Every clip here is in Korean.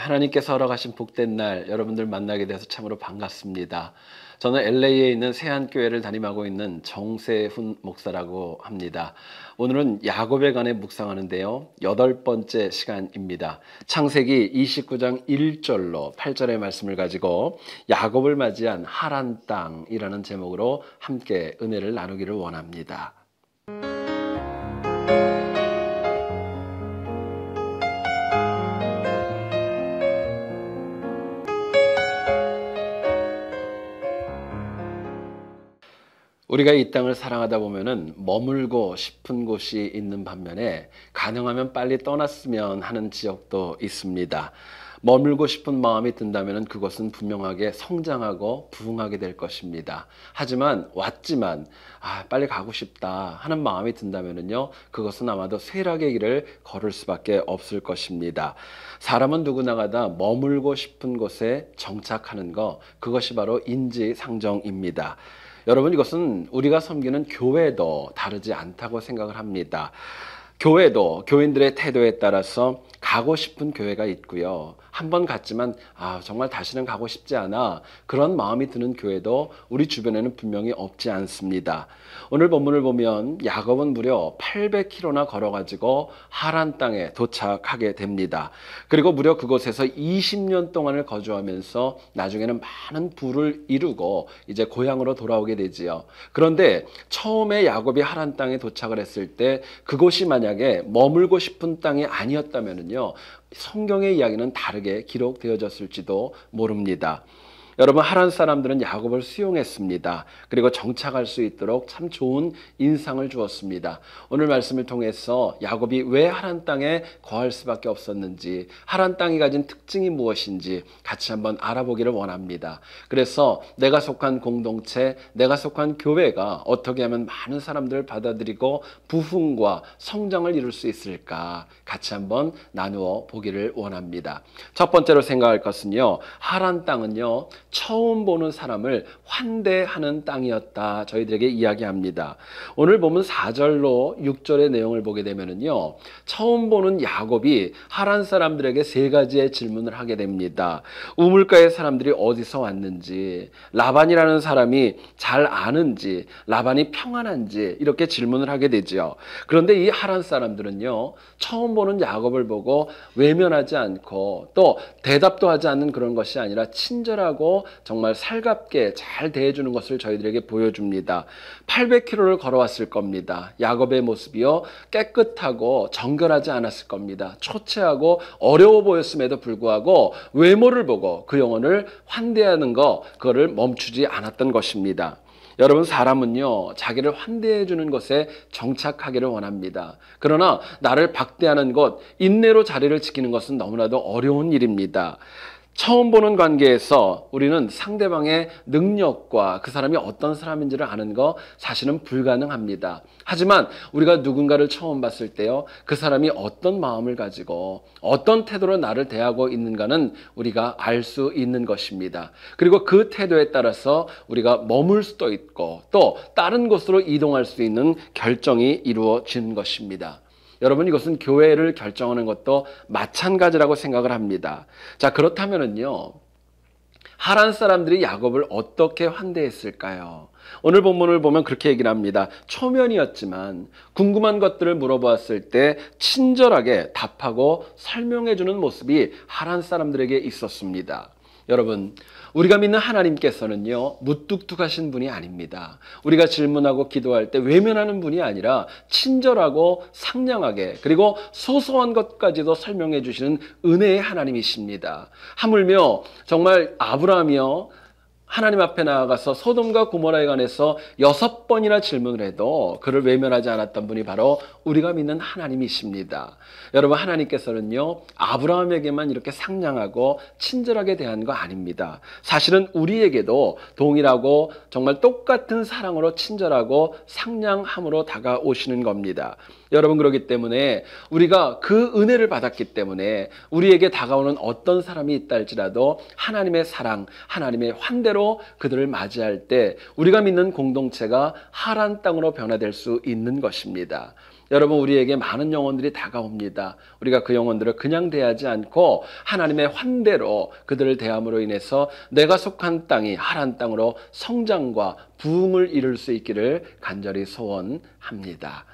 하나님께서 허락하신 복된 날 여러분들 만나게 돼서 참으로 반갑습니다. 저는 LA에 있는 세안교회를 담임하고 있는 정세훈 목사라고 합니다. 오늘은 야곱에 관해 묵상하는데요. 8번째 시간입니다. 창세기 29장 1절로 8절의 말씀을 가지고 야곱을 맞이한 하란 땅이라는 제목으로 함께 은혜를 나누기를 원합니다. 우리가 이 땅을 사랑하다 보면은 머물고 싶은 곳이 있는 반면에 가능하면 빨리 떠났으면 하는 지역도 있습니다. 머물고 싶은 마음이 든다면은 그것은 분명하게 성장하고 부흥하게 될 것입니다. 하지만 왔지만 빨리 가고 싶다 하는 마음이 든다면은요, 그것은 아마도 쇠락의 길을 걸을 수밖에 없을 것입니다. 사람은 누구나가 머물고 싶은 곳에 정착하는 것, 그것이 바로 인지상정입니다. 여러분, 이것은 우리가 섬기는 교회도 다르지 않다고 생각을 합니다. 교회도 교인들의 태도에 따라서 가고 싶은 교회가 있고요. 한 번 갔지만 정말 다시는 가고 싶지 않아, 그런 마음이 드는 교회도 우리 주변에는 분명히 없지 않습니다. 오늘 본문을 보면 야곱은 무려 800km나 걸어가지고 하란 땅에 도착하게 됩니다. 그리고 무려 그곳에서 20년 동안을 거주하면서 나중에는 많은 부를 이루고 이제 고향으로 돌아오게 되지요. 그런데 처음에 야곱이 하란 땅에 도착을 했을 때 그곳이 만약에 머물고 싶은 땅이 아니었다면요, 성경의 이야기는 다르게 기록되어졌을지도 모릅니다. 여러분, 하란 사람들은 야곱을 수용했습니다. 그리고 정착할 수 있도록 참 좋은 인상을 주었습니다. 오늘 말씀을 통해서 야곱이 왜 하란 땅에 거할 수밖에 없었는지, 하란 땅이 가진 특징이 무엇인지 같이 한번 알아보기를 원합니다. 그래서 내가 속한 공동체, 내가 속한 교회가 어떻게 하면 많은 사람들을 받아들이고 부흥과 성장을 이룰 수 있을까 같이 한번 나누어 보기를 원합니다. 첫 번째로 생각할 것은요, 하란 땅은요, 처음 보는 사람을 환대하는 땅이었다, 저희들에게 이야기합니다. 오늘 보면 4절로 6절의 내용을 보게 되면은요, 처음 보는 야곱이 하란 사람들에게 3가지의 질문을 하게 됩니다. 우물가의 사람들이 어디서 왔는지, 라반이라는 사람이 잘 아는지, 라반이 평안한지, 이렇게 질문을 하게 되죠. 그런데 이 하란 사람들은요, 처음 보는 야곱을 보고 외면하지 않고 또 대답도 하지 않는 그런 것이 아니라 친절하고 정말 살갑게 잘 대해주는 것을 저희들에게 보여줍니다. 800km를 걸어왔을 겁니다. 야곱의 모습이요, 깨끗하고 정결하지 않았을 겁니다. 초췌하고 어려워 보였음에도 불구하고 외모를 보고 그 영혼을 환대하는 것, 그거를 멈추지 않았던 것입니다. 여러분, 사람은요, 자기를 환대해 주는 것에 정착하기를 원합니다. 그러나 나를 박대하는 것, 인내로 자리를 지키는 것은 너무나도 어려운 일입니다. 처음 보는 관계에서 우리는 상대방의 능력과 그 사람이 어떤 사람인지를 아는 거 사실은 불가능합니다. 하지만 우리가 누군가를 처음 봤을 때요, 그 사람이 어떤 마음을 가지고 어떤 태도로 나를 대하고 있는가는 우리가 알 수 있는 것입니다. 그리고 그 태도에 따라서 우리가 머물 수도 있고 또 다른 곳으로 이동할 수 있는 결정이 이루어지는 것입니다. 여러분, 이것은 교회를 결정하는 것도 마찬가지라고 생각을 합니다. 자, 그렇다면은요, 하란 사람들이 야곱을 어떻게 환대했을까요? 오늘 본문을 보면 그렇게 얘기를 합니다. 초면이었지만 궁금한 것들을 물어보았을 때 친절하게 답하고 설명해주는 모습이 하란 사람들에게 있었습니다. 여러분, 우리가 믿는 하나님께서는요, 무뚝뚝하신 분이 아닙니다. 우리가 질문하고 기도할 때 외면하는 분이 아니라 친절하고 상냥하게, 그리고 소소한 것까지도 설명해 주시는 은혜의 하나님이십니다. 하물며 정말 아브라함이요, 하나님 앞에 나아가서 소돔과 고모라에 관해서 6번이나 질문을 해도 그를 외면하지 않았던 분이 바로 우리가 믿는 하나님이십니다. 여러분, 하나님께서는요, 아브라함에게만 이렇게 상냥하고 친절하게 대한 거 아닙니다. 사실은 우리에게도 동일하고 정말 똑같은 사랑으로 친절하고 상냥함으로 다가오시는 겁니다. 여러분, 그렇기 때문에 우리가 그 은혜를 받았기 때문에 우리에게 다가오는 어떤 사람이 있다 할지라도 하나님의 사랑, 하나님의 환대로 그들을 맞이할 때 우리가 믿는 공동체가 하란 땅으로 변화될 수 있는 것입니다. 여러분, 우리에게 많은 영혼들이 다가옵니다. 우리가 그 영혼들을 그냥 대하지 않고 하나님의 환대로 그들을 대함으로 인해서 내가 속한 땅이 하란 땅으로 성장과 부흥을 이룰 수 있기를 간절히 소원합니다.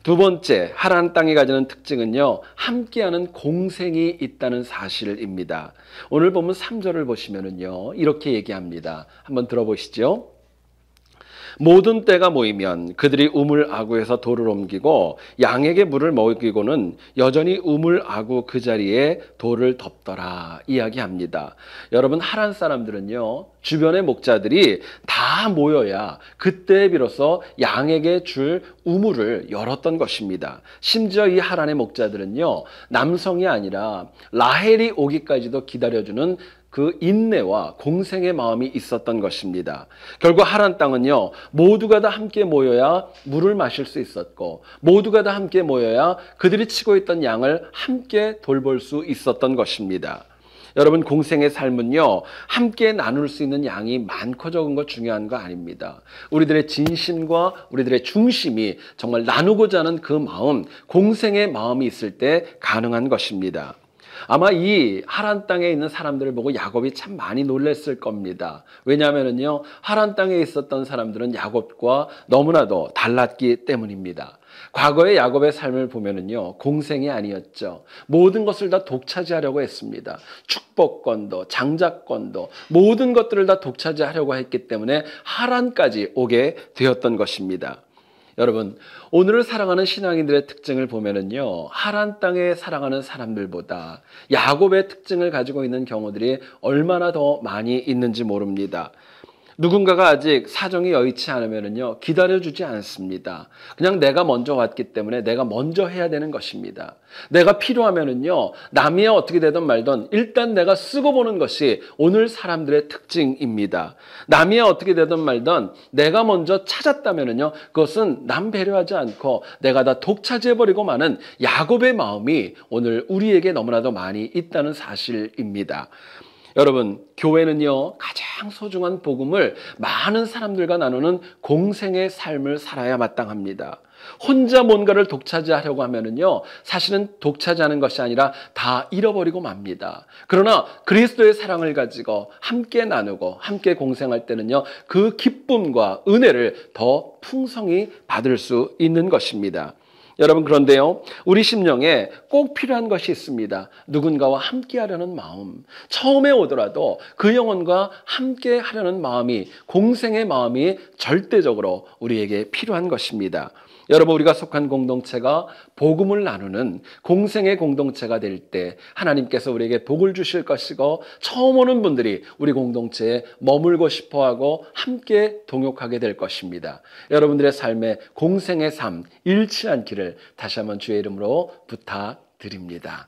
두 번째, 하란 땅이 가지는 특징은요, 함께하는 공생이 있다는 사실입니다. 오늘 보면 3절을 보시면은요, 이렇게 얘기합니다. 한번 들어보시죠. 모든 때가 모이면 그들이 우물 아구에서 돌을 옮기고 양에게 물을 먹이고는 여전히 우물 아구 그 자리에 돌을 덮더라 이야기합니다. 여러분, 하란 사람들은요, 주변의 목자들이 다 모여야 그때 비로소 양에게 줄 우물을 열었던 것입니다. 심지어 이 하란의 목자들은요, 남성이 아니라 라헬이 오기까지도 기다려주는 그 인내와 공생의 마음이 있었던 것입니다. 결국 하란 땅은요, 모두가 다 함께 모여야 물을 마실 수 있었고, 모두가 다 함께 모여야 그들이 치고 있던 양을 함께 돌볼 수 있었던 것입니다. 여러분, 공생의 삶은요, 함께 나눌 수 있는 양이 많고 적은 거 중요한 거 아닙니다. 우리들의 진심과 우리들의 중심이 정말 나누고자 하는 그 마음, 공생의 마음이 있을 때 가능한 것입니다. 아마 이 하란 땅에 있는 사람들을 보고 야곱이 참 많이 놀랐을 겁니다. 왜냐하면요, 하란 땅에 있었던 사람들은 야곱과 너무나도 달랐기 때문입니다. 과거의 야곱의 삶을 보면은요, 공생이 아니었죠. 모든 것을 다 독차지하려고 했습니다. 축복권도, 장자권도, 모든 것들을 다 독차지하려고 했기 때문에 하란까지 오게 되었던 것입니다. 여러분, 오늘을 살아가는 신앙인들의 특징을 보면은요, 하란 땅에 살아가는 사람들보다 야곱의 특징을 가지고 있는 경우들이 얼마나 더 많이 있는지 모릅니다. 누군가가 아직 사정이 여의치 않으면은요, 기다려주지 않습니다. 그냥 내가 먼저 왔기 때문에 내가 먼저 해야 되는 것입니다. 내가 필요하면은요, 남이 어떻게 되든 말든 일단 내가 쓰고 보는 것이 오늘 사람들의 특징입니다. 남이 어떻게 되든 말든 내가 먼저 찾았다면은요, 그것은 남 배려하지 않고 내가 다 독차지해버리고 마는 야곱의 마음이 오늘 우리에게 너무나도 많이 있다는 사실입니다. 여러분, 교회는요, 가장 소중한 복음을 많은 사람들과 나누는 공생의 삶을 살아야 마땅합니다. 혼자 뭔가를 독차지하려고 하면은요, 사실은 독차지하는 것이 아니라 다 잃어버리고 맙니다. 그러나 그리스도의 사랑을 가지고 함께 나누고 함께 공생할 때는요, 그 기쁨과 은혜를 더 풍성히 받을 수 있는 것입니다. 여러분, 그런데요, 우리 심령에 꼭 필요한 것이 있습니다. 누군가와 함께 하려는 마음. 처음에 오더라도 그 영혼과 함께 하려는 마음이, 공생의 마음이 절대적으로 우리에게 필요한 것입니다. 여러분, 우리가 속한 공동체가 복음을 나누는 공생의 공동체가 될 때 하나님께서 우리에게 복을 주실 것이고, 처음 오는 분들이 우리 공동체에 머물고 싶어하고 함께 동역하게 될 것입니다. 여러분들의 삶에 공생의 삶 잃지 않기를 다시 한번 주의 이름으로 부탁드립니다.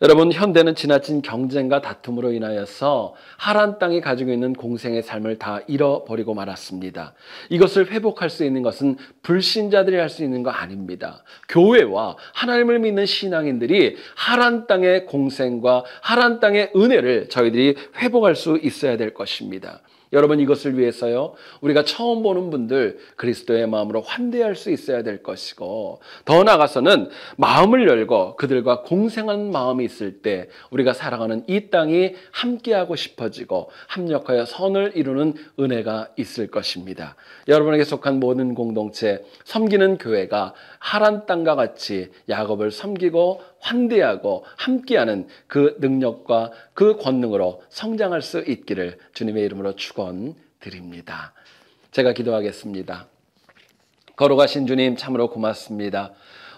여러분, 현대는 지나친 경쟁과 다툼으로 인하여서 하란 땅이 가지고 있는 공생의 삶을 다 잃어버리고 말았습니다. 이것을 회복할 수 있는 것은 불신자들이 할 수 있는 거 아닙니다. 교회와 하나님을 믿는 신앙인들이 하란 땅의 공생과 하란 땅의 은혜를 저희들이 회복할 수 있어야 될 것입니다. 여러분, 이것을 위해서요, 우리가 처음 보는 분들 그리스도의 마음으로 환대할 수 있어야 될 것이고, 더 나아가서는 마음을 열고 그들과 공생하는 마음이 있을 때 우리가 살아가는 이 땅이 함께하고 싶어지고 합력하여 선을 이루는 은혜가 있을 것입니다. 여러분에게 속한 모든 공동체, 섬기는 교회가 하란 땅과 같이 야곱을 섬기고 환대하고 함께하는 그 능력과 그 권능으로 성장할 수 있기를 주님의 이름으로 축원드립니다. 제가 기도하겠습니다. 걸어가신 주님, 참으로 고맙습니다.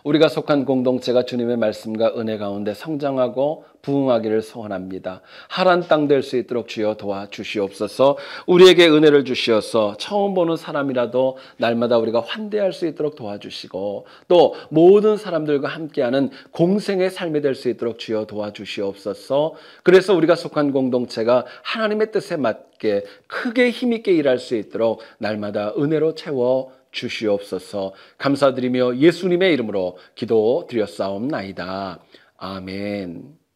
우리가 속한 공동체가 주님의 말씀과 은혜 가운데 성장하고 부흥하기를 소원합니다. 하란 땅 될 수 있도록 주여 도와주시옵소서. 우리에게 은혜를 주시어서 처음 보는 사람이라도 날마다 우리가 환대할 수 있도록 도와주시고, 또 모든 사람들과 함께하는 공생의 삶이 될 수 있도록 주여 도와주시옵소서. 그래서 우리가 속한 공동체가 하나님의 뜻에 맞게 크게 힘있게 일할 수 있도록 날마다 은혜로 채워 주시옵소서. 감사드리며 예수님의 이름으로 기도드렸사옵나이다. 아멘.